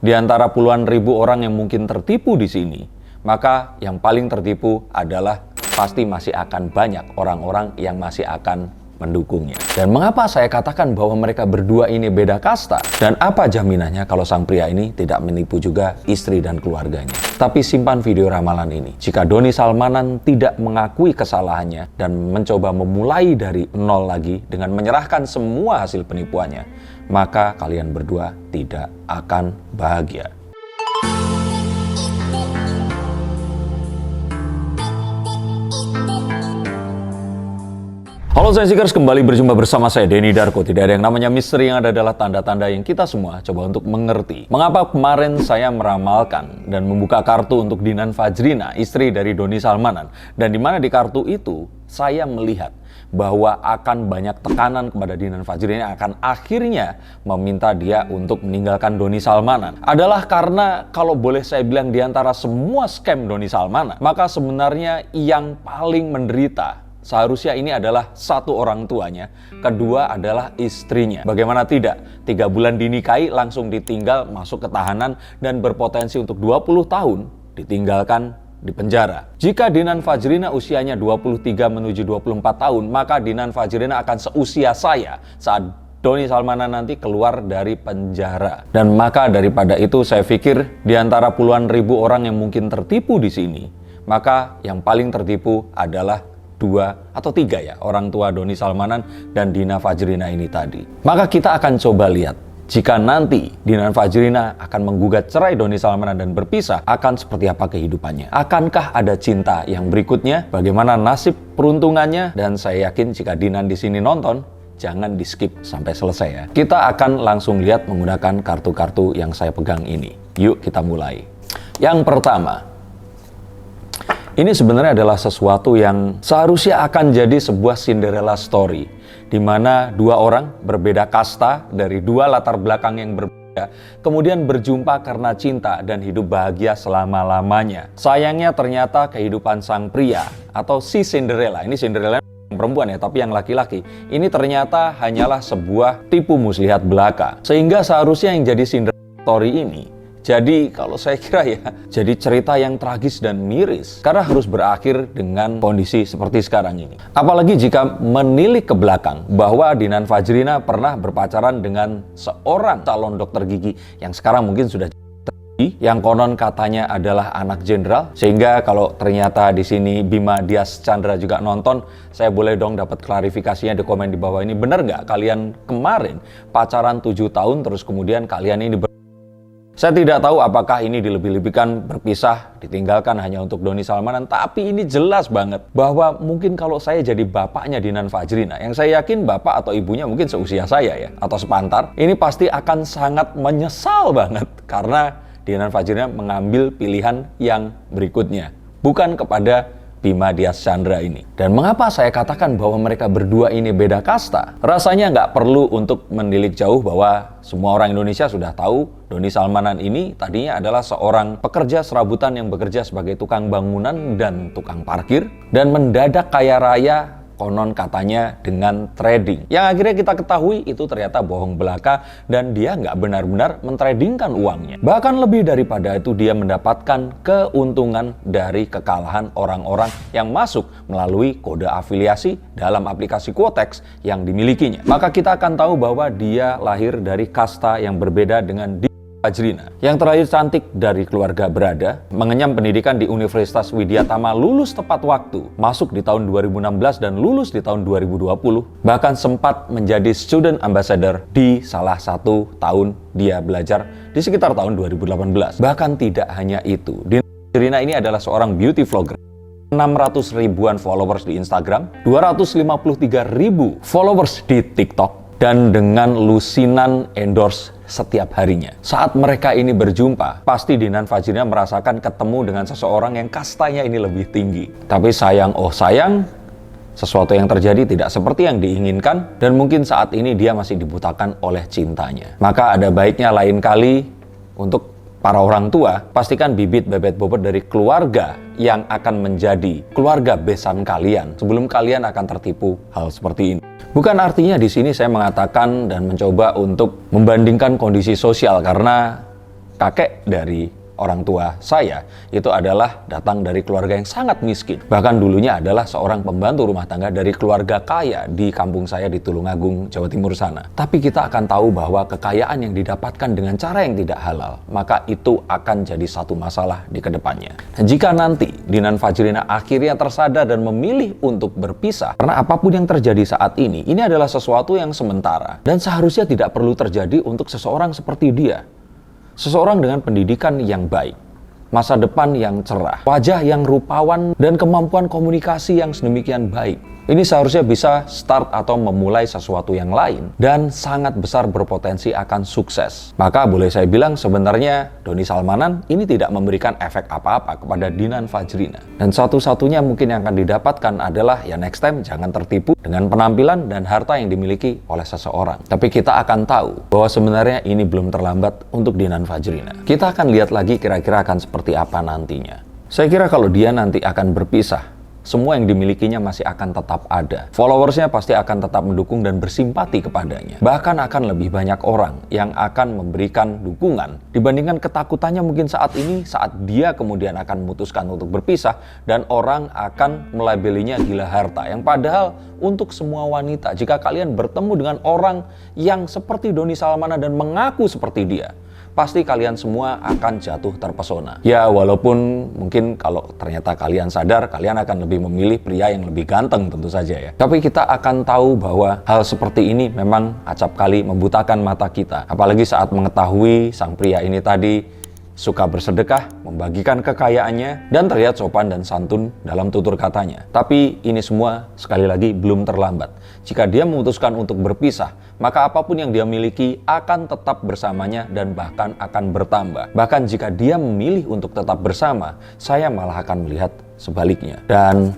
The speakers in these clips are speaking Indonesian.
Di antara puluhan ribu orang yang mungkin tertipu di sini, maka yang paling tertipu adalah pasti masih akan banyak orang-orang yang masih akan mendukungnya. Dan mengapa saya katakan bahwa mereka berdua ini beda kasta? Dan apa jaminannya kalau sang pria ini tidak menipu juga istri dan keluarganya? Tapi simpan video ramalan ini. Jika Doni Salmanan tidak mengakui kesalahannya dan mencoba memulai dari nol lagi dengan menyerahkan semua hasil penipuannya, maka kalian berdua tidak akan bahagia. Halo Sensikers, kembali berjumpa bersama saya Denny Darko. Tidak ada yang namanya misteri, yang ada adalah tanda-tanda yang kita semua coba untuk mengerti. Mengapa kemarin saya meramalkan dan membuka kartu untuk Dinan Fajrina, istri dari Doni Salmanan. Dan di mana di kartu itu saya melihat bahwa akan banyak tekanan kepada Dinan Fajrina, akan akhirnya meminta dia untuk meninggalkan Doni Salmanan. Adalah karena kalau boleh saya bilang di antara semua scam Doni Salmanan, maka sebenarnya yang paling menderita seharusnya ini adalah satu, orang tuanya, kedua adalah istrinya. Bagaimana tidak? 3 bulan dinikahi langsung ditinggal, masuk ke tahanan, dan berpotensi untuk 20 tahun ditinggalkan di penjara. Jika Dinan Fajrina usianya 23 menuju 24 tahun, maka Dinan Fajrina akan seusia saya saat Doni Salmanan nanti keluar dari penjara. Dan maka daripada itu saya pikir di antara puluhan ribu orang yang mungkin tertipu di sini, maka yang paling tertipu adalah 2 atau 3 ya, orang tua Doni Salmanan dan Dina Fajrina ini tadi. Maka kita akan coba lihat, jika nanti Dinan Fajrina akan menggugat cerai Doni Salmanan dan berpisah, akan seperti apa kehidupannya? Akankah ada cinta yang berikutnya? Bagaimana nasib peruntungannya? Dan saya yakin jika Dinan di sini nonton, jangan di skip sampai selesai ya. Kita akan langsung lihat menggunakan kartu-kartu yang saya pegang ini. Yuk kita mulai. Yang pertama, ini sebenarnya adalah sesuatu yang seharusnya akan jadi sebuah Cinderella story, di mana 2 orang berbeda kasta dari 2 latar belakang yang berbeda, kemudian berjumpa karena cinta dan hidup bahagia selama-lamanya. Sayangnya ternyata kehidupan sang pria atau si Cinderella, ini Cinderella yang perempuan ya, tapi yang laki-laki, ini ternyata hanyalah sebuah tipu muslihat belaka. Sehingga seharusnya yang jadi Cinderella story ini, jadi kalau saya kira ya, jadi cerita yang tragis dan miris. Karena harus berakhir dengan kondisi seperti sekarang ini. Apalagi jika menilik ke belakang bahwa Dinan Fajrina pernah berpacaran dengan seorang calon dokter gigi yang sekarang mungkin sudah yang konon katanya adalah anak jenderal. Sehingga kalau ternyata di sini Bima Dias Chandra juga nonton, saya boleh dong dapat klarifikasinya di komen di bawah ini. Benar nggak kalian kemarin pacaran 7 tahun terus kemudian kalian ini Saya tidak tahu apakah ini dilebih-lebihkan, berpisah, ditinggalkan hanya untuk Doni Salmanan, tapi ini jelas banget bahwa mungkin kalau saya jadi bapaknya Dinan Fajrina, yang saya yakin bapak atau ibunya mungkin seusia saya ya, atau sepantar, ini pasti akan sangat menyesal banget karena Dinan Fajrina mengambil pilihan yang berikutnya, bukan kepada Bima Dias Chandra ini. Dan mengapa saya katakan bahwa mereka berdua ini beda kasta? Rasanya nggak perlu untuk menilik jauh bahwa semua orang Indonesia sudah tahu Doni Salmanan ini tadinya adalah seorang pekerja serabutan yang bekerja sebagai tukang bangunan dan tukang parkir, dan mendadak kaya raya konon katanya dengan trading. Yang akhirnya kita ketahui itu ternyata bohong belaka dan dia nggak benar-benar mentradingkan uangnya. Bahkan lebih daripada itu, dia mendapatkan keuntungan dari kekalahan orang-orang yang masuk melalui kode afiliasi dalam aplikasi Quotex yang dimilikinya. Maka kita akan tahu bahwa dia lahir dari kasta yang berbeda dengan Fajrina, yang terakhir cantik dari keluarga berada, mengenyam pendidikan di Universitas Widya Tama, lulus tepat waktu, masuk di tahun 2016 dan lulus di tahun 2020, bahkan sempat menjadi student ambassador di salah satu tahun dia belajar di sekitar tahun 2018. Bahkan tidak hanya itu, Dinan Fajrina ini adalah seorang beauty vlogger. 600 ribuan followers di Instagram, 253 ribu followers di TikTok, dan dengan lusinan endorse setiap harinya. Saat mereka ini berjumpa, pasti Dinan Fajrina merasakan ketemu dengan seseorang yang kastanya ini lebih tinggi. Tapi sayang, oh sayang, sesuatu yang terjadi tidak seperti yang diinginkan, dan mungkin saat ini dia masih dibutakan oleh cintanya. Maka ada baiknya lain kali untuk para orang tua, pastikan bibit bebet bobot dari keluarga yang akan menjadi keluarga besan kalian sebelum kalian akan tertipu hal seperti ini. Bukan artinya di sini saya mengatakan dan mencoba untuk membandingkan kondisi sosial, karena kakek dari orang tua saya itu adalah datang dari keluarga yang sangat miskin. Bahkan dulunya adalah seorang pembantu rumah tangga dari keluarga kaya di kampung saya di Tulungagung, Jawa Timur sana. Tapi kita akan tahu bahwa kekayaan yang didapatkan dengan cara yang tidak halal, maka itu akan jadi satu masalah di kedepannya. Dan jika nanti Dinan Fajrina akhirnya tersadar dan memilih untuk berpisah, karena apapun yang terjadi saat ini adalah sesuatu yang sementara dan seharusnya tidak perlu terjadi untuk seseorang seperti dia. Seseorang dengan pendidikan yang baik, masa depan yang cerah, wajah yang rupawan, dan kemampuan komunikasi yang sedemikian baik. Ini seharusnya bisa start atau memulai sesuatu yang lain dan sangat besar berpotensi akan sukses. Maka boleh saya bilang sebenarnya Doni Salmanan ini tidak memberikan efek apa-apa kepada Dinan Fajrina. Dan satu-satunya mungkin yang akan didapatkan adalah ya next time jangan tertipu dengan penampilan dan harta yang dimiliki oleh seseorang. Tapi kita akan tahu bahwa sebenarnya ini belum terlambat untuk Dinan Fajrina. Kita akan lihat lagi kira-kira akan seperti apa nantinya. Saya kira kalau dia nanti akan berpisah, semua yang dimilikinya masih akan tetap ada. Followersnya pasti akan tetap mendukung dan bersimpati kepadanya. Bahkan akan lebih banyak orang yang akan memberikan dukungan dibandingkan ketakutannya mungkin saat ini, saat dia kemudian akan memutuskan untuk berpisah dan orang akan melabelinya gila harta. Yang padahal untuk semua wanita, jika kalian bertemu dengan orang yang seperti Doni Salmanan dan mengaku seperti dia, pasti kalian semua akan jatuh terpesona. Ya walaupun mungkin kalau ternyata kalian sadar, kalian akan lebih memilih pria yang lebih ganteng tentu saja ya. Tapi kita akan tahu bahwa hal seperti ini memang acap kali membutakan mata kita. Apalagi saat mengetahui sang pria ini tadi suka bersedekah, membagikan kekayaannya, dan terlihat sopan dan santun dalam tutur katanya. Tapi ini semua sekali lagi belum terlambat. Jika dia memutuskan untuk berpisah, maka apapun yang dia miliki akan tetap bersamanya dan bahkan akan bertambah. Bahkan jika dia memilih untuk tetap bersama, saya malah akan melihat sebaliknya. Dan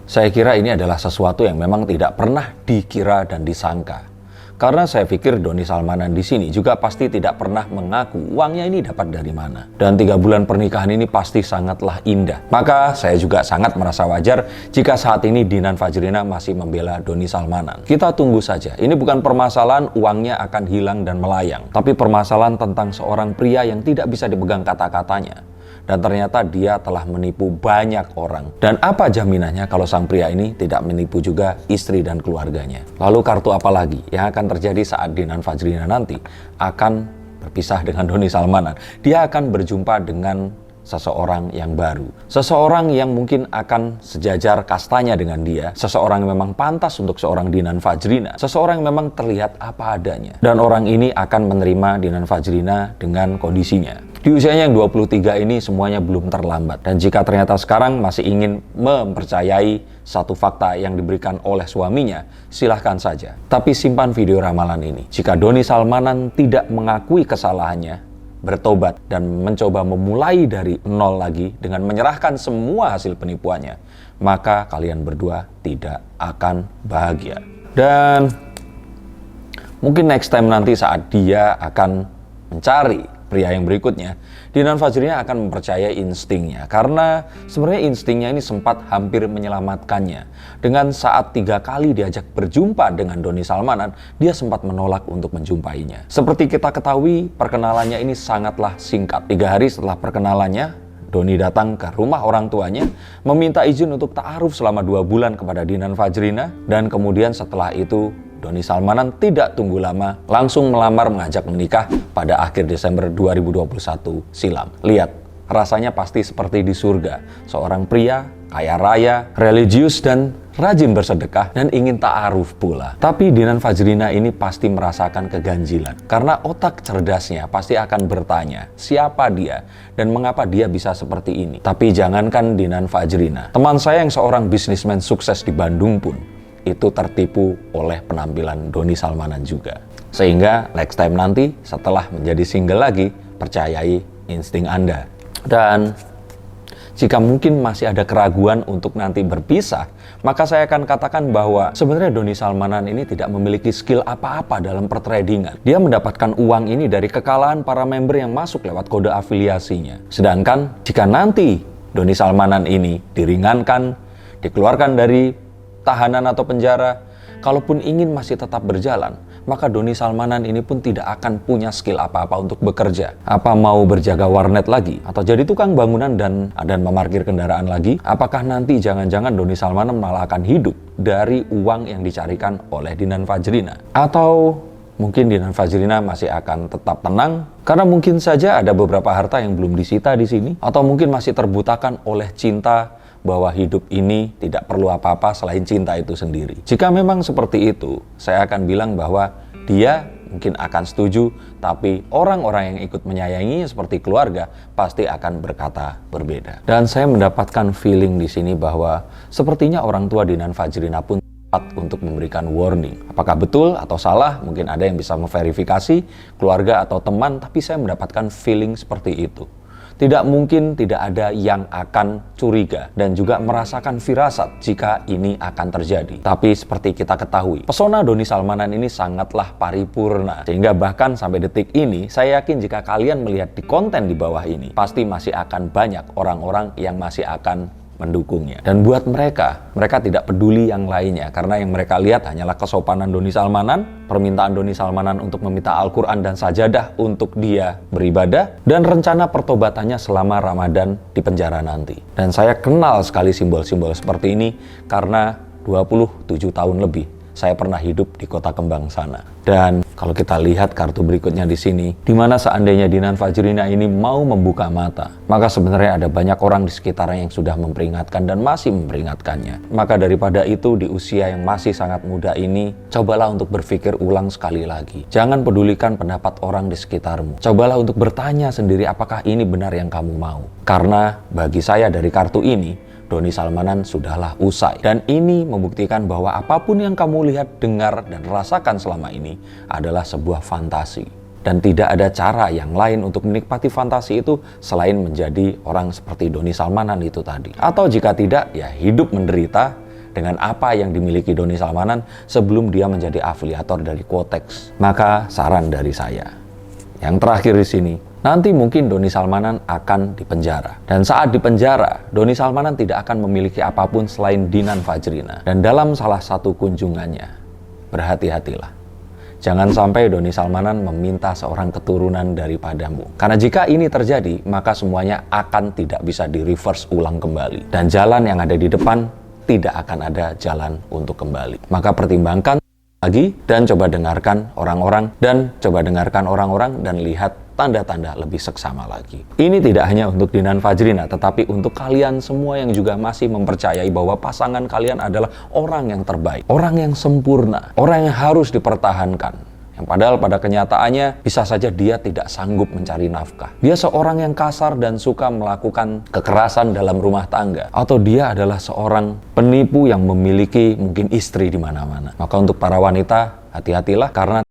saya kira ini adalah sesuatu yang memang tidak pernah dikira dan disangka. Karena saya pikir Doni Salmanan di sini juga pasti tidak pernah mengaku uangnya ini dapat dari mana. Dan 3 bulan pernikahan ini pasti sangatlah indah. Maka saya juga sangat merasa wajar jika saat ini Dinan Fajrina masih membela Doni Salmanan. Kita tunggu saja. Ini bukan permasalahan uangnya akan hilang dan melayang, tapi permasalahan tentang seorang pria yang tidak bisa dipegang kata-katanya. Dan ternyata dia telah menipu banyak orang. Dan apa jaminannya kalau sang pria ini tidak menipu juga istri dan keluarganya? Lalu kartu apa lagi yang akan terjadi saat Dinan Fajrina nanti akan berpisah dengan Doni Salmanan? Dia akan berjumpa dengan seseorang yang baru. Seseorang yang mungkin akan sejajar kastanya dengan dia. Seseorang yang memang pantas untuk seorang Dinan Fajrina. Seseorang yang memang terlihat apa adanya. Dan orang ini akan menerima Dinan Fajrina dengan kondisinya. Di usianya yang 23 ini semuanya belum terlambat. Dan jika ternyata sekarang masih ingin mempercayai satu fakta yang diberikan oleh suaminya, silahkan saja. Tapi simpan video ramalan ini. Jika Doni Salmanan tidak mengakui kesalahannya, bertobat dan mencoba memulai dari nol lagi dengan menyerahkan semua hasil penipuannya, maka kalian berdua tidak akan bahagia. Dan mungkin next time nanti saat dia akan mencari pria yang berikutnya, Dinan Fajrina akan mempercayai instingnya. Karena sebenarnya instingnya ini sempat hampir menyelamatkannya. Dengan saat 3 kali diajak berjumpa dengan Doni Salmanan, dia sempat menolak untuk menjumpainya. Seperti kita ketahui, perkenalannya ini sangatlah singkat. 3 hari setelah perkenalannya, Doni datang ke rumah orang tuanya, meminta izin untuk ta'aruf selama 2 bulan kepada Dinan Fajrina. Dan kemudian setelah itu, Doni Salmanan tidak tunggu lama, langsung melamar mengajak menikah pada akhir Desember 2021 silam. Lihat, rasanya pasti seperti di surga. Seorang pria, kaya raya, religius dan rajin bersedekah dan ingin ta'aruf pula. Tapi Dinan Fajrina ini pasti merasakan keganjilan. Karena otak cerdasnya pasti akan bertanya, siapa dia dan mengapa dia bisa seperti ini. Tapi jangankan Dinan Fajrina, teman saya yang seorang bisnismen sukses di Bandung pun itu tertipu oleh penampilan Doni Salmanan juga. Sehingga next time nanti setelah menjadi single lagi, percayai insting Anda. Dan jika mungkin masih ada keraguan untuk nanti berpisah, maka saya akan katakan bahwa sebenarnya Doni Salmanan ini tidak memiliki skill apa-apa dalam pertradingan. Dia mendapatkan uang ini dari kekalahan para member yang masuk lewat kode afiliasinya. Sedangkan jika nanti Doni Salmanan ini diringankan, dikeluarkan dari tahanan atau penjara, kalaupun ingin masih tetap berjalan, maka Doni Salmanan ini pun tidak akan punya skill apa-apa untuk bekerja. Apa mau berjaga warnet lagi? Atau jadi tukang bangunan dan memarkir kendaraan lagi? Apakah nanti jangan-jangan Doni Salmanan malah akan hidup dari uang yang dicarikan oleh Dinan Fajrina? Atau mungkin Dinan Fajrina masih akan tetap tenang karena mungkin saja ada beberapa harta yang belum disita di sini, atau mungkin masih terbutakan oleh cinta bahwa hidup ini tidak perlu apa-apa selain cinta itu sendiri. Jika memang seperti itu, saya akan bilang bahwa dia mungkin akan setuju, tapi orang-orang yang ikut menyayanginya seperti keluarga pasti akan berkata berbeda. Dan saya mendapatkan feeling di sini bahwa sepertinya orang tua Dinan Fajrina pun untuk memberikan warning. Apakah betul atau salah? Mungkin ada yang bisa memverifikasi, keluarga atau teman, tapi saya mendapatkan feeling seperti itu. Tidak mungkin tidak ada yang akan curiga dan juga merasakan firasat jika ini akan terjadi. Tapi seperti kita ketahui, pesona Doni Salmanan ini sangatlah paripurna. Sehingga bahkan sampai detik ini, saya yakin jika kalian melihat di konten di bawah ini, pasti masih akan banyak orang-orang yang masih akan mendukungnya. Dan buat mereka tidak peduli yang lainnya, karena yang mereka lihat hanyalah kesopanan Doni Salmanan, permintaan Doni Salmanan untuk meminta Al-Quran dan sajadah untuk dia beribadah, dan rencana pertobatannya selama Ramadan di penjara nanti. Dan saya kenal sekali simbol-simbol seperti ini karena 27 tahun lebih saya pernah hidup di Kota Kembang sana. Dan kalau kita lihat kartu berikutnya di sini, di mana seandainya Dinan Fajrina ini mau membuka mata, maka sebenarnya ada banyak orang di sekitarnya yang sudah memperingatkan dan masih memperingatkannya. Maka daripada itu, di usia yang masih sangat muda ini, cobalah untuk berpikir ulang sekali lagi. Jangan pedulikan pendapat orang di sekitarmu. Cobalah untuk bertanya sendiri apakah ini benar yang kamu mau. Karena bagi saya dari kartu ini, Doni Salmanan sudahlah usai. Dan ini membuktikan bahwa apapun yang kamu lihat, dengar, dan rasakan selama ini adalah sebuah fantasi. Dan tidak ada cara yang lain untuk menikmati fantasi itu selain menjadi orang seperti Doni Salmanan itu tadi. Atau jika tidak, ya hidup menderita dengan apa yang dimiliki Doni Salmanan sebelum dia menjadi afiliator dari Quotex. Maka saran dari saya, yang terakhir di sini, nanti mungkin Doni Salmanan akan dipenjara. Dan saat dipenjara, Doni Salmanan tidak akan memiliki apapun selain Dinan Fajrina. Dan dalam salah satu kunjungannya, berhati-hatilah. Jangan sampai Doni Salmanan meminta seorang keturunan daripadamu. Karena jika ini terjadi, maka semuanya akan tidak bisa di-reverse ulang kembali. Dan jalan yang ada di depan, tidak akan ada jalan untuk kembali. Maka pertimbangkan lagi dan coba dengarkan orang-orang dan lihat tanda-tanda lebih seksama lagi. Ini tidak hanya untuk Dinan Fajrina, tetapi untuk kalian semua yang juga masih mempercayai bahwa pasangan kalian adalah orang yang terbaik, orang yang sempurna, orang yang harus dipertahankan. Yang padahal pada kenyataannya bisa saja dia tidak sanggup mencari nafkah. Dia seorang yang kasar dan suka melakukan kekerasan dalam rumah tangga. Atau dia adalah seorang penipu yang memiliki mungkin istri di mana-mana. Maka untuk para wanita, hati-hatilah karena